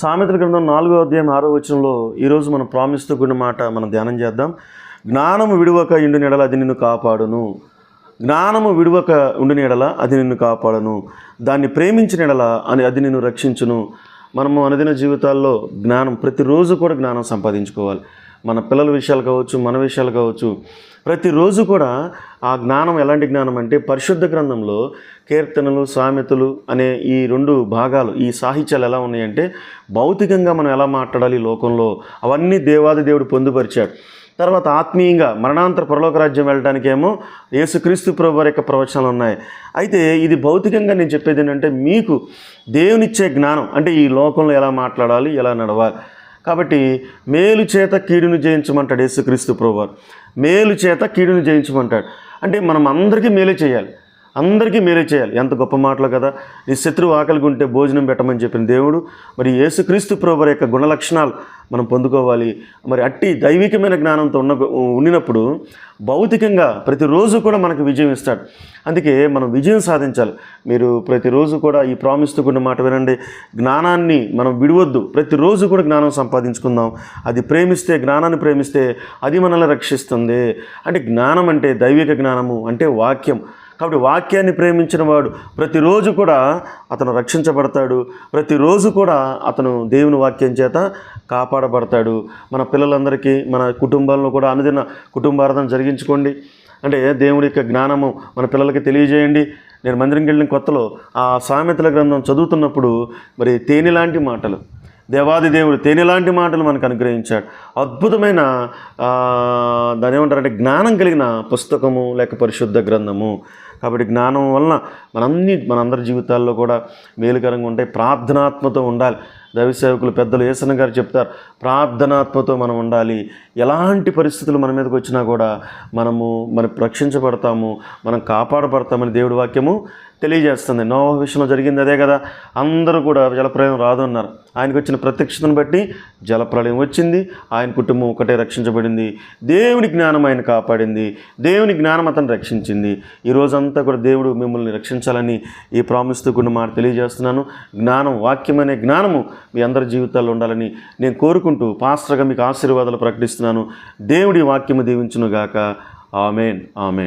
సామెతల గ్రంథం 4వ అధ్యాయం 6వ వచనంలో ఈరోజు మనం ప్రామిస్తో కూడిన మాట మనం ధ్యానం చేద్దాం. జ్ఞానము విడువక ఉండిన ఎడల అది నిన్ను కాపాడును. జ్ఞానము విడువక ఉండిన ఎడల అది నిన్ను కాపాడును. దాన్ని ప్రేమించిన ఎడల అది నిన్ను రక్షించును. మనము అనుదిన జీవితాల్లో జ్ఞానం ప్రతిరోజు కూడా జ్ఞానం సంపాదించుకోవాలి. మన పిల్లల విషయాలు కావచ్చు, మన విషయాలు కావచ్చు, ప్రతిరోజు కూడా ఆ జ్ఞానం ఎలాంటి జ్ఞానం అంటే పరిశుద్ధ గ్రంథంలో కీర్తనలు, సామెతలు అనే ఈ 2 భాగాలు, ఈ సాహిత్యాలు ఎలా ఉన్నాయంటే భౌతికంగా మనం ఎలా మాట్లాడాలి లోకంలో అవన్నీ దేవాది దేవుడు పొందుపరిచాడు. తర్వాత ఆత్మీయంగా మరణాంతర పరలోక రాజ్యం వెళ్ళడానికేమో యేసుక్రీస్తు ప్రభువారి యొక్క ప్రవచనాలు ఉన్నాయి. అయితే ఇది భౌతికంగా నేను చెప్పేది ఏంటంటే మీకు దేవునిచ్చే జ్ఞానం అంటే ఈ లోకంలో ఎలా మాట్లాడాలి, ఎలా నడవాలి. కాబట్టి మేలు చేత కీడును జయించమంటాడు యేసుక్రీస్తు ప్రభువారు. మేలు చేత కీడును జయించమంటాడు అంటే మనం అందరికీ మేలే చేయాలి, అందరికీ మేలే చేయాలి. ఎంత గొప్ప మాటలు కదా. నీ శత్రువు ఆకలిగా ఉంటే భోజనం పెట్టమని చెప్పిన దేవుడు మరి యేసుక్రీస్తు ప్రభువారి యొక్క గుణలక్షణాలు మనం పొందుకోవాలి. మరి అట్టి దైవికమైన జ్ఞానంతో ఉండినప్పుడు భౌతికంగా ప్రతిరోజు కూడా మనకు విజయం ఇస్తాడు. అందుకే మనం విజయం సాధించాలి. మీరు ప్రతిరోజు కూడా ఈ ప్రామిస్తో కూడిన మాట వినండి. జ్ఞానాన్ని మనం విడవద్దు. ప్రతిరోజు కూడా జ్ఞానం సంపాదించుకుందాం. అది ప్రేమిస్తే, జ్ఞానాన్ని ప్రేమిస్తే అది మనల్ని రక్షిస్తుంది. అంటే జ్ఞానం అంటే దైవిక జ్ఞానము అంటే వాక్యం. కాబట్టి వాక్యాన్ని ప్రేమించిన వాడు ప్రతిరోజు కూడా అతను రక్షించబడతాడు. ప్రతిరోజు కూడా అతను దేవుని వాక్యం చేత కాపాడబడతాడు. మన పిల్లలందరికీ, మన కుటుంబాలను కూడా అనుదిన కుటుంబార్థం జరిగించుకోండి. అంటే దేవుడి యొక్క జ్ఞానము మన పిల్లలకి తెలియజేయండి. నేను మందిరంకి వెళ్ళిన కొత్తలో ఆ సామెతల గ్రంథం చదువుతున్నప్పుడు మరి తేనెలాంటి మాటలు, దేవాది దేవుడు తేనెలాంటి మాటలు మనకు అనుగ్రహించాడు. అద్భుతమైన దాని ఏమంటారంటే జ్ఞానం కలిగిన పుస్తకము లేక పరిశుద్ధ గ్రంథము. కాబట్టి జ్ఞానం వలన మనందరి జీవితాల్లో కూడా మేలుకరంగా ఉంటాయి. ప్రార్థనాత్మతో ఉండాలి. దైవ సేవకులు పెద్దలు యేసన్న గారు చెప్తారు, ప్రార్థనాత్మతో మనం ఉండాలి. ఎలాంటి పరిస్థితులు మన మీదకి వచ్చినా కూడా మనం రక్షించబడతాము, మనం కాపాడబడతామని దేవుడి వాక్యము తెలియజేస్తుంది. నోవహు విషయంలో జరిగింది అదే కదా. అందరూ కూడా జలప్రలయం రాదు అన్నారు. ఆయనకు వచ్చిన ప్రత్యక్షతను బట్టి జలప్రలయం వచ్చింది. ఆయన కుటుంబం ఒకటే రక్షించబడింది. దేవుని జ్ఞానం ఆయన కాపాడింది. దేవుని జ్ఞానం అతను రక్షించింది. ఈ రోజంతా కూడా దేవుడు మిమ్మల్ని రక్షించాలని ఈ ప్రామిస్తో కూడిన మాట తెలియజేస్తున్నాను. జ్ఞానం, వాక్యం అనే జ్ఞానము మీ అందరి జీవితాల్లో ఉండాలని నేను కోరుకుంటూ పాస్టర్గా మీకు ఆశీర్వాదాలు ప్రకటిస్తున్నాను. దేవుడి వాక్యము దీవించునుగాక. ఆమేన్, ఆమేన్.